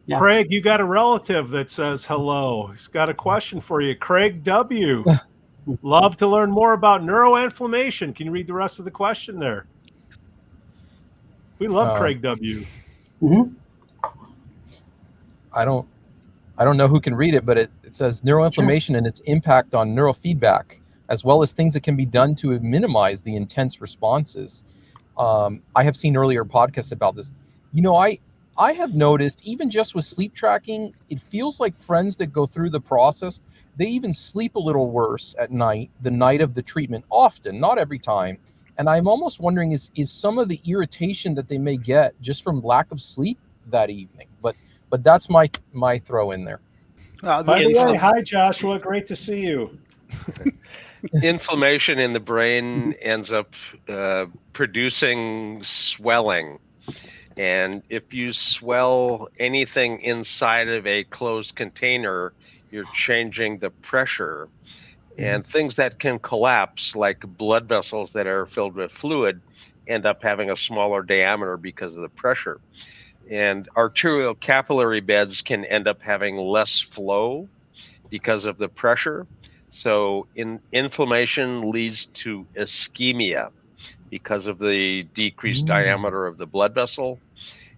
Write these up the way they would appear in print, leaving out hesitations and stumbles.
Yeah. Craig, you got a relative that says hello. He's got a question for you. Craig W. Love to learn more about neuroinflammation. Can you read the rest of the question there? We love Craig W. Mm-hmm. I don't know who can read it, but it says neuroinflammation and its impact on neurofeedback, as well as things that can be done to minimize the intense responses. I have seen earlier podcasts about this. You know, I have noticed, even just with sleep tracking, it feels like friends that go through the process, they even sleep a little worse at night, the night of the treatment, often, not every time. And I'm almost wondering, is some of the irritation that they may get just from lack of sleep that evening? But that's my throw in there. By the way, hi Joshua, great to see you. Inflammation in the brain ends up producing swelling. And if you swell anything inside of a closed container, you're changing the pressure. And things that can collapse, like blood vessels that are filled with fluid, end up having a smaller diameter because of the pressure. And arterial capillary beds can end up having less flow because of the pressure. So inflammation leads to ischemia because of the decreased diameter of the blood vessel.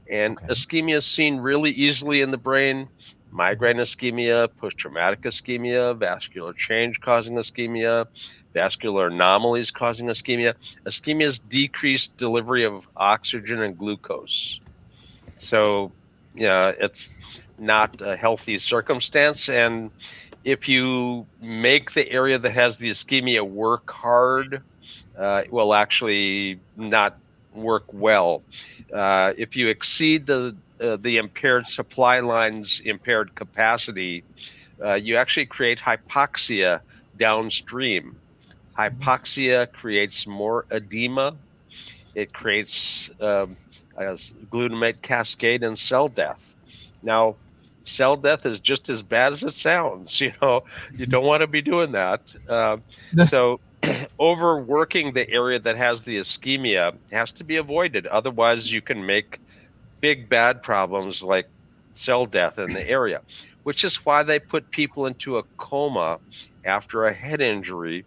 And ischemia is seen really easily in the brain. Migraine ischemia, post-traumatic ischemia, vascular change causing ischemia, vascular anomalies causing ischemia. Ischemia is decreased delivery of oxygen and glucose. So, yeah, it's not a healthy circumstance. And if you make the area that has the ischemia work hard, it will actually not work well. If you exceed the impaired supply line's impaired capacity, you actually create hypoxia downstream. Hypoxia creates more edema. It creates glutamate cascade and cell death. Now, cell death is just as bad as it sounds. You know, you don't want to be doing that. So overworking the area that has the ischemia has to be avoided. Otherwise, you can make big bad problems like cell death in the area, which is why they put people into a coma after a head injury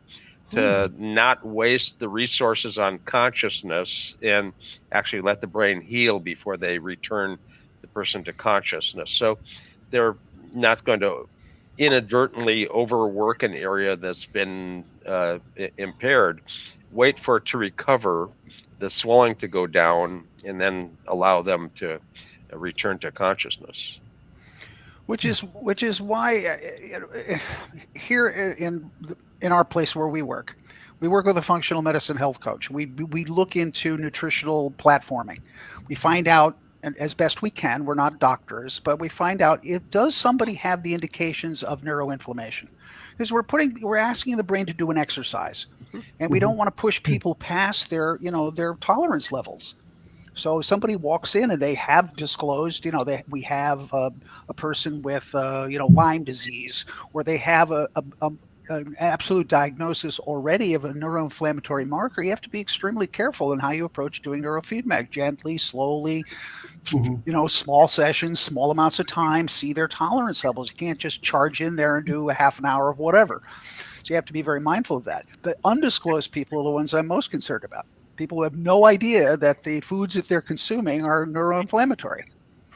to not waste the resources on consciousness and actually let the brain heal before they return the person to consciousness. So they're not going to inadvertently overwork an area that's been impaired. Wait for it to recover, the swelling to go down, and then allow them to return to consciousness. Which is why here in our place where we work with a functional medicine health coach. We look into nutritional platforming. We find out, and as best we can, we're not doctors, but we find out does somebody have the indications of neuroinflammation? Because we're asking the brain to do an exercise, and we don't want to push people past their tolerance levels. So somebody walks in and they have disclosed, we have a person with, Lyme disease, or they have an absolute diagnosis already of a neuroinflammatory marker. You have to be extremely careful in how you approach doing neurofeedback, gently, slowly, small sessions, small amounts of time, see their tolerance levels. You can't just charge in there and do a half an hour of whatever. So you have to be very mindful of that. The undisclosed people are the ones I'm most concerned about. People who have no idea that the foods that they're consuming are neuroinflammatory.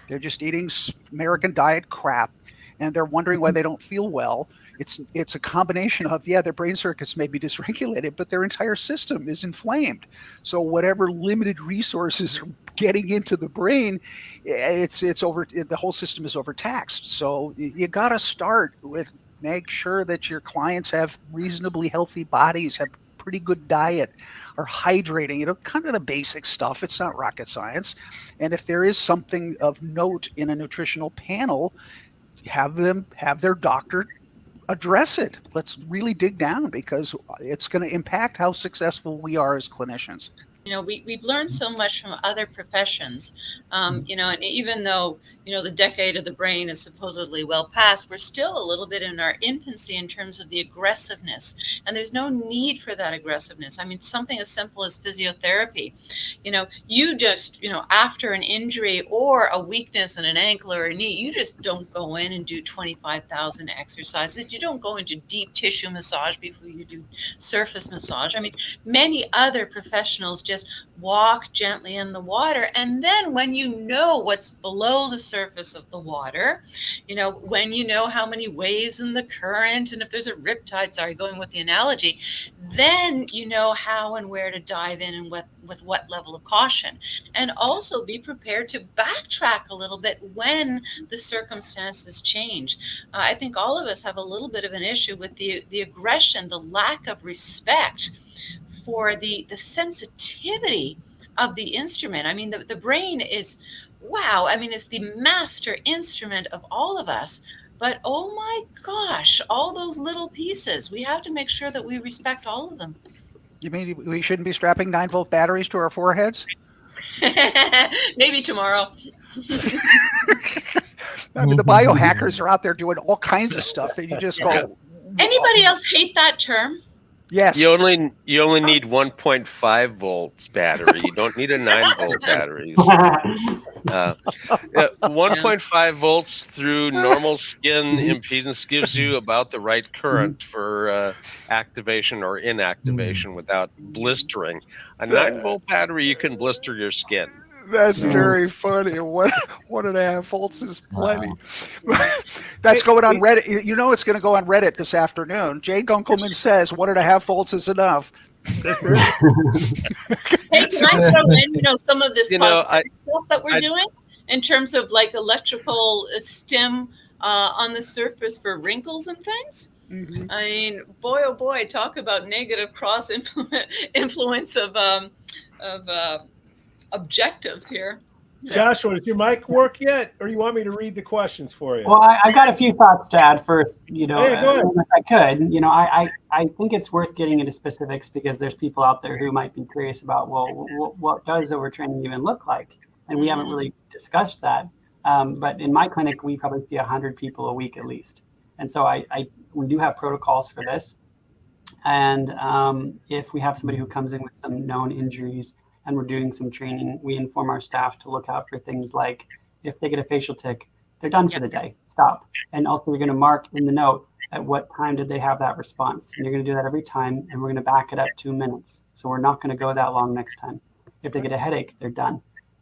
They're just eating American diet crap, and they're wondering why they don't feel well. It's a combination of, their brain circuits may be dysregulated, but their entire system is inflamed. So whatever limited resources are getting into the brain, it's over. The whole system is overtaxed. So you got to start with make sure that your clients have reasonably healthy bodies, have pretty good diet, are hydrating, kind of the basic stuff. It's not rocket science. And if there is something of note in a nutritional panel, have their doctor address it. Let's really dig down, because it's going to impact how successful we are as clinicians. we've learned so much from other professions, and even though, the decade of the brain is supposedly well past, we're still a little bit in our infancy in terms of the aggressiveness. And there's no need for that aggressiveness. I mean, something as simple as physiotherapy, you just, after an injury or a weakness in an ankle or a knee, you just don't go in and do 25,000 exercises. You don't go into deep tissue massage before you do surface massage. I mean, many other professionals just walk gently in the water. And then when you know what's below the surface of the water, when you know how many waves in the current, and if there's a riptide, sorry, going with the analogy, then you know how and where to dive in and with what level of caution. And also be prepared to backtrack a little bit when the circumstances change. I think all of us have a little bit of an issue with the aggression, the lack of respect for the sensitivity of the instrument. I mean, the brain is, wow, I mean, it's the master instrument of all of us. But oh my gosh, all those little pieces, we have to make sure that we respect all of them. You mean we shouldn't be strapping 9-volt batteries to our foreheads? Maybe tomorrow. I mean, the biohackers are out there doing all kinds of stuff that you just go. Anybody else hate that term? Yes. You only need 1.5 volts battery. You don't need a 9-volt battery. 1.5 volts through normal skin impedance gives you about the right current for activation or inactivation without blistering. A 9-volt battery, you can blister your skin. That's very funny. 1.5 volts is plenty. That's going on Reddit. It's going to go on Reddit this afternoon. Jay Gunkelman says 1.5 volts is enough. Hey, can I throw in, some of this cosmetic stuff that we're doing in terms of like electrical stim on the surface for wrinkles and things? Mm-hmm. I mean, boy, oh boy, talk about negative cross influence of objectives here. Joshua, does your mic work yet, or you want me to read the questions for you? Well, I got a few thoughts to add first. Hey, go ahead. If I could, I think it's worth getting into specifics because there's people out there who might be curious about, well, what does overtraining even look like? And we haven't really discussed that. But in my clinic, we probably see 100 people a week at least. And so we do have protocols for this. And if we have somebody who comes in with some known injuries, and we're doing some training, we inform our staff to look out for things like if they get a facial tic, they're done for the day, stop. And also we're gonna mark in the note at what time did they have that response. And you're gonna do that every time, and we're gonna back it up 2 minutes. So we're not gonna go that long next time. If they get a headache, they're done.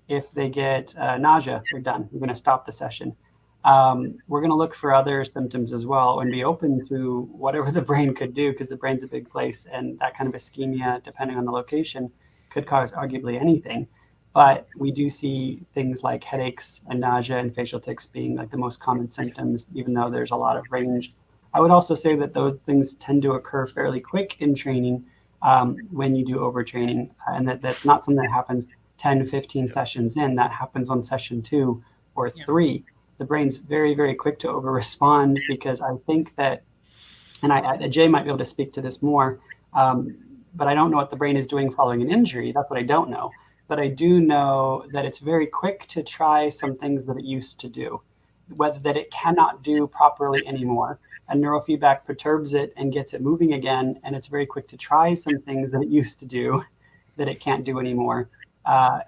If they get nausea, they're done. We're gonna stop the session. We're gonna look for other symptoms as well and be open to whatever the brain could do, because the brain's a big place, and that kind of ischemia, depending on the location, could cause arguably anything. But we do see things like headaches and nausea and facial tics being like the most common symptoms, even though there's a lot of range. I would also say that those things tend to occur fairly quick in training when you do overtraining, and that's not something that happens 10, 15 sessions in. That happens on session 2 or 3. The brain's very, very quick to over-respond, because I think that, and Jay might be able to speak to this more, but I don't know what the brain is doing following an injury. That's what I don't know. But I do know that it's very quick to try some things that it used to do, whether that it cannot do properly anymore. And neurofeedback perturbs it and gets it moving again. And it's very quick to try some things that it used to do that it can't do anymore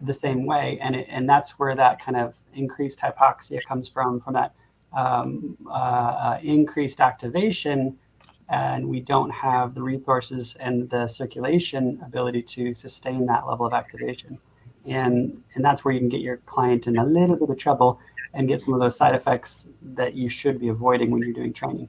the same way. And that's where that kind of increased hypoxia comes from that increased activation. And we don't have the resources and the circulation ability to sustain that level of activation. And that's where you can get your client in a little bit of trouble and get some of those side effects that you should be avoiding when you're doing training.